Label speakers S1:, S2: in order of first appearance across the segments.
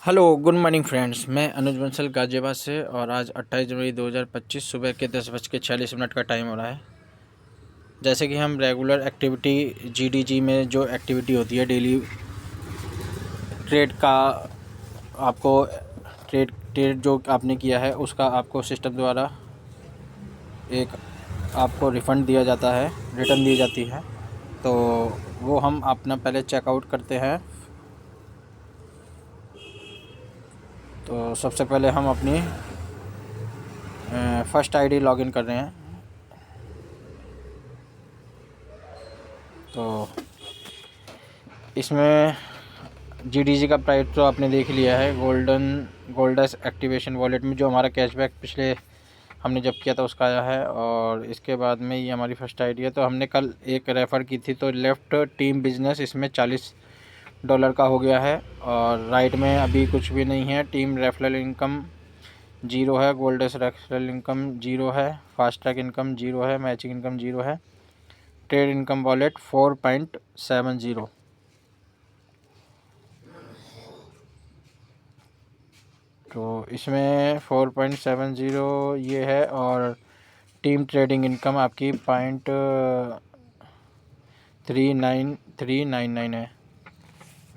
S1: Hello good morning friends, मैं अनुज बंसल गाजियाबाद से। और आज 28 जनवरी 2025 सुबह के 10:46 का टाइम हो रहा है। जैसे कि हम रेगुलर एक्टिविटी जीडीजी में जो एक्टिविटी होती है डेली ट्रेड का, आपको ट्रेड ट्रेड जो आपने किया है उसका आपको सिस्टम द्वारा एक आपको रिफ़ंड दिया जाता है, रिटर्न दी जाती है। तो वो हम अपना पहले चेकआउट करते हैं। तो सबसे पहले हम अपनी फर्स्ट आईडी लॉगिन कर रहे हैं। तो इसमें जीडीजी का प्राइस तो आपने देख लिया है। गोल्डस एक्टिवेशन वॉलेट में जो हमारा कैशबैक पिछले हमने जब किया था उसका आया है। और इसके बाद में ये हमारी फर्स्ट आईडी है। तो हमने कल एक रेफ़र की थी, तो लेफ़्ट टीम बिजनेस इसमें $40 का हो गया है। और राइट में अभी कुछ भी नहीं है। टीम रेफरल इनकम 0 है, गोल्डस रेफरल इनकम 0 है, फास्ट ट्रैक इनकम 0 है, मैचिंग इनकम 0 है, ट्रेड इनकम वॉलेट 4.70। तो इसमें 4.70 ये है। और टीम ट्रेडिंग इनकम आपकी 0.39399 है।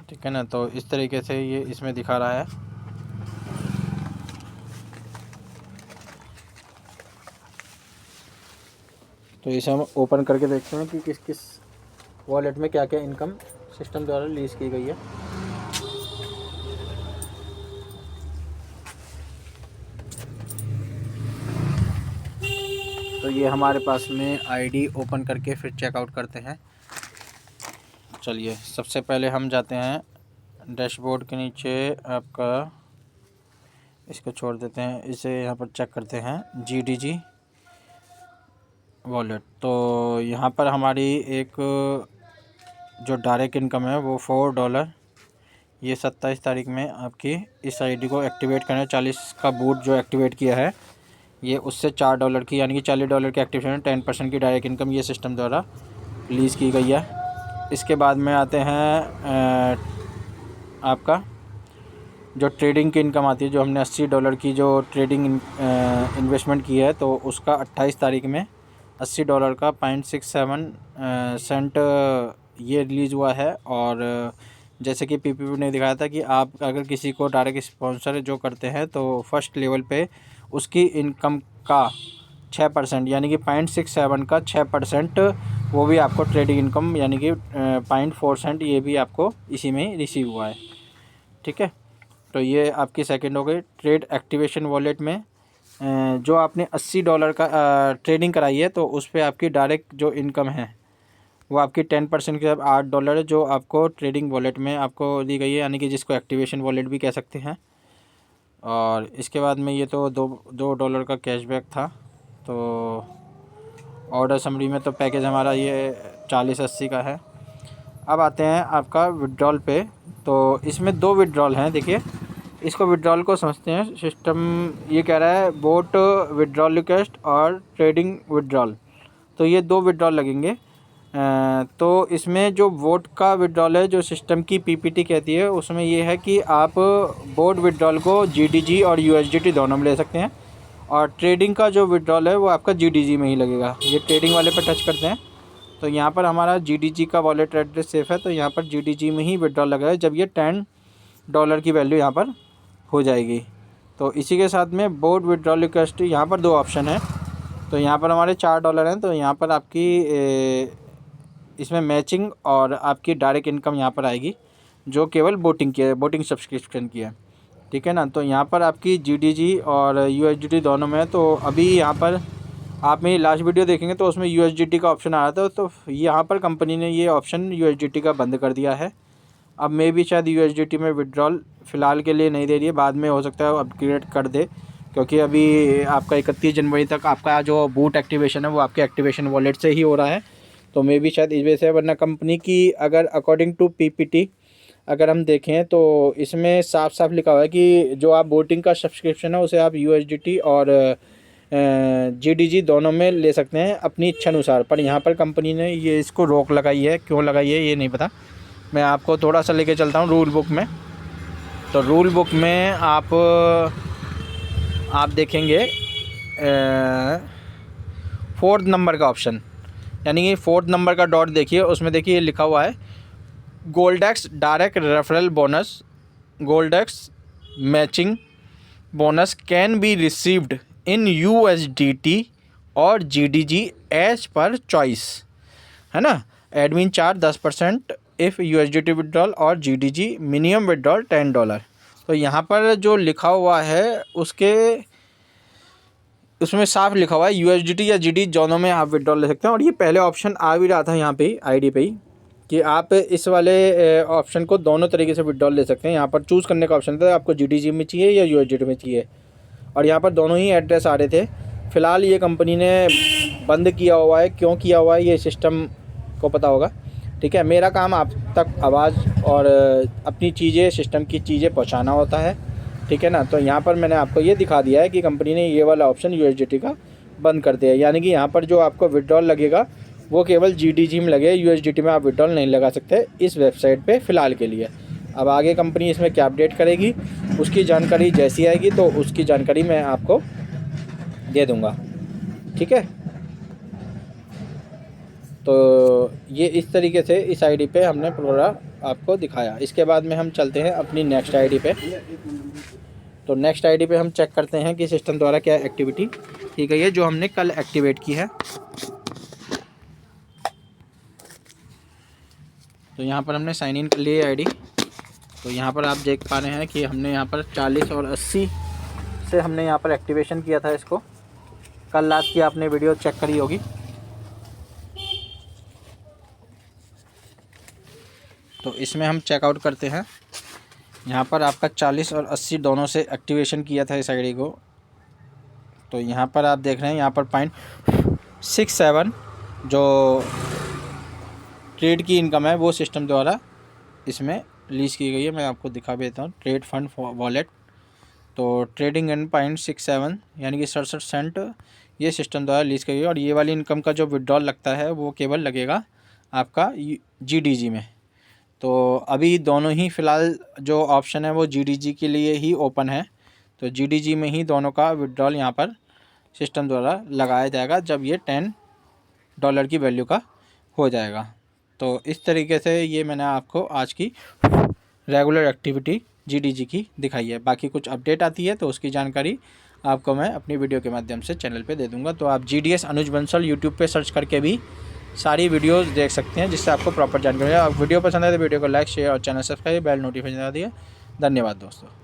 S1: ठीक है ना। तो इस तरीके से ये इसमें दिखा रहा है। तो इसे हम ओपन करके देखते हैं कि किस किस वॉलेट में क्या क्या इनकम सिस्टम द्वारा रिलीज़ की गई है। तो ये हमारे पास में आईडी ओपन करके फिर चेकआउट करते हैं। चलिए, सबसे पहले हम जाते हैं डैशबोर्ड के नीचे। आपका इसको छोड़ देते हैं, इसे यहाँ पर चेक करते हैं जीडीजी वॉलेट। तो यहाँ पर हमारी एक जो डायरेक्ट इनकम है वो $4, ये 27 तारीख में आपकी इस आईडी को एक्टिवेट करना है। 40 का बूट जो एक्टिवेट किया है ये उससे $4 की, यानी कि $40 की एक्टिवेशन 10% की डायरेक्ट इनकम ये सिस्टम द्वारा रिलीज़ की गई है। इसके बाद में आते हैं आपका जो ट्रेडिंग की इनकम आती है, जो हमने $80 की जो ट्रेडिंग इन्वेस्टमेंट की है, तो उसका 28 तारीख में $80 का 0.67 सेंट ये रिलीज़ हुआ है। और जैसे कि पीपीपी ने दिखाया था कि आप अगर किसी को डायरेक्ट स्पॉन्सर जो करते हैं तो फर्स्ट लेवल पे उसकी इनकम का 6%, यानी कि 0.67 का 6%, वो भी आपको ट्रेडिंग इनकम यानी कि 0.4 सेंट ये भी आपको इसी में रिसीव हुआ है। ठीक है। तो ये आपकी सेकंड हो गई। ट्रेड एक्टिवेशन वॉलेट में जो आपने $80 का ट्रेडिंग कराई है, तो उस पर आपकी डायरेक्ट जो इनकम है वो आपकी 10% के $8 है, जो आपको ट्रेडिंग वॉलेट में आपको दी गई है, यानी कि जिसको एक्टिवेशन वॉलेट भी कह सकते हैं। और इसके बाद में ये तो दो डॉलर का कैशबैक था। तो ऑर्डर समरी में तो पैकेज हमारा ये 40-80 का है। अब आते हैं आपका विड्रॉल पे। तो इसमें 2 विड्रॉल हैं। देखिए, इसको विड्रॉल को समझते हैं। सिस्टम ये कह रहा है बोट विड्रॉल रिक्वेस्ट और ट्रेडिंग विड्रॉल, तो ये 2 विड्रॉल लगेंगे। तो इसमें जो वोट का विड्रॉल है, जो सिस्टम की पीपीटी कहती है, उसमें ये है कि आप बोट विड्रॉल को जीडीजी और यूएसडीटी दोनों में ले सकते हैं। और ट्रेडिंग का जो विड्रॉल है वो आपका जीडीजी में ही लगेगा। ये ट्रेडिंग वाले पर टच करते हैं तो यहाँ पर हमारा जीडीजी का वॉलेट एड्रेस सेफ है, तो यहाँ पर जीडीजी में ही विड्रॉल लगा है जब ये $10 की वैल्यू यहाँ पर हो जाएगी। तो इसी के साथ में बोट विड्रॉल रिक्वेस्ट, यहाँ पर 2 ऑप्शन है। तो यहाँ पर हमारे $4 हैं, तो यहाँ पर आपकी इसमें मैचिंग और आपकी डायरेक्ट इनकम यहाँ पर आएगी, जो केवल बोटिंग की है, बोटिंग सब्सक्रिप्शन की है। ठीक है ना। तो यहाँ पर आपकी जीडीजी और यूएसडीटी दोनों में है। तो अभी यहाँ पर आप मेरी लास्ट वीडियो देखेंगे तो उसमें यूएसडीटी का ऑप्शन आ रहा था, तो यहाँ पर कंपनी ने ये ऑप्शन यूएसडीटी का बंद कर दिया है। अब मे भी शायद यूएसडीटी में विड्रॉल फ़िलहाल के लिए नहीं दे रही है, बाद में हो सकता है अपग्रेड कर दे, क्योंकि अभी आपका 31 जनवरी तक आपका जो बूट एक्टिवेशन है वो आपके एक्टिवेशन वॉलेट से ही हो रहा है। तो मे भी शायद इस वजह से, वरना कंपनी की अगर अकॉर्डिंग टू पीपीटी अगर हम देखें तो इसमें साफ साफ लिखा हुआ है कि जो आप बोटिंग का सब्सक्रिप्शन है उसे आप यूएसडीटी और जीडीजी दोनों में ले सकते हैं अपनी इच्छा अनुसार। पर यहाँ पर कंपनी ने ये इसको रोक लगाई है, क्यों लगाई है ये नहीं पता। मैं आपको थोड़ा सा लेके चलता हूँ रूल बुक में। तो रूल बुक में आप देखेंगे 4th नंबर का ऑप्शन, यानी कि 4th नंबर का डॉट देखिए, उसमें देखिए लिखा हुआ है Goldex direct referral bonus, Goldex matching bonus can be received in USDT और GDG एज पर चॉइस, है ना। Admin charge 10% if USDT withdrawal और GDG मिनिमम विड्रॉल $10। तो यहाँ पर जो लिखा हुआ है उसमें साफ लिखा हुआ है USDT या GDG दोनों में आप विड्रॉल ले सकते हैं। और ये पहले ऑप्शन आ भी रहा था यहाँ पे ID पे ही कि आप इस वाले ऑप्शन को दोनों तरीके से विड्रॉल ले सकते हैं। यहाँ पर चूज़ करने का ऑप्शन था आपको GDG में चाहिए या USDT में चाहिए, और यहाँ पर दोनों ही एड्रेस आ रहे थे। फ़िलहाल ये कंपनी ने बंद किया हुआ है, क्यों किया हुआ है ये सिस्टम को पता होगा, ठीक है। मेरा काम आप तक आवाज़ और अपनी चीज़ें, सिस्टम की चीज़ें पहुँचाना होता है, ठीक है ना। तो यहाँ पर मैंने आपको ये दिखा दिया है कि कंपनी ने ये वाला ऑप्शन USDT का बंद कर दिया है, यानी कि यहाँ पर जो आपको विड्रॉल लगेगा वो केवल GDG में लगे, USDT में आप विड्रॉल नहीं लगा सकते इस वेबसाइट पे फ़िलहाल के लिए। अब आगे कंपनी इसमें क्या अपडेट करेगी उसकी जानकारी जैसी आएगी तो उसकी जानकारी मैं आपको दे दूँगा, ठीक है। तो ये इस तरीके से इस ID पे हमने पूरा आपको दिखाया। इसके बाद में हम चलते हैं अपनी नेक्स्ट ID पे। तो नेक्स्ट ID पे हम चेक करते हैं कि सिस्टम द्वारा क्या एक्टिविटी की गई है जो हमने कल एक्टिवेट की है। तो यहाँ पर हमने साइन इन कर लिया ID। तो यहाँ पर आप देख पा रहे हैं कि हमने यहाँ पर 40 और 80 से हमने यहाँ पर एक्टिवेशन किया था इसको। कल रात की आपने वीडियो चेक करी होगी। तो इसमें हम चेकआउट करते हैं। यहाँ पर आपका 40 और 80 दोनों से एक्टिवेशन किया था इस ID को। तो यहाँ पर आप देख रहे हैं यहाँ पर 0.67 जो ट्रेड की इनकम है वो सिस्टम द्वारा इसमें रिलीज़ की गई है। मैं आपको दिखा भी देता हूँ, ट्रेड फंड वॉलेट। तो ट्रेडिंग एंड 0.67 यानी कि 67 सेंट ये सिस्टम द्वारा रिलीज़ की गई है। और ये वाली इनकम का जो विड्रॉल लगता है वो केवल लगेगा आपका GDG में। तो अभी दोनों ही फ़िलहाल जो ऑप्शन है वो GDG के लिए ही ओपन है। तो GDG में ही दोनों का विड्रॉल यहाँ पर सिस्टम द्वारा लगाया जाएगा जब ये $10 की वैल्यू का हो जाएगा। तो इस तरीके से ये मैंने आपको आज की रेगुलर एक्टिविटी GDG की दिखाई है। बाकी कुछ अपडेट आती है तो उसकी जानकारी आपको मैं अपनी वीडियो के माध्यम से चैनल पे दे दूंगा। तो आप GDS अनुज बंसल यूट्यूब पे सर्च करके भी सारी वीडियोस देख सकते हैं जिससे आपको प्रॉपर जानकारी है। आप वीडियो पसंद आए तो वीडियो को लाइक, शेयर और चैनल सब्सक्राइब, बेल नोटिफिकेशन दे दिए। धन्यवाद दोस्तों।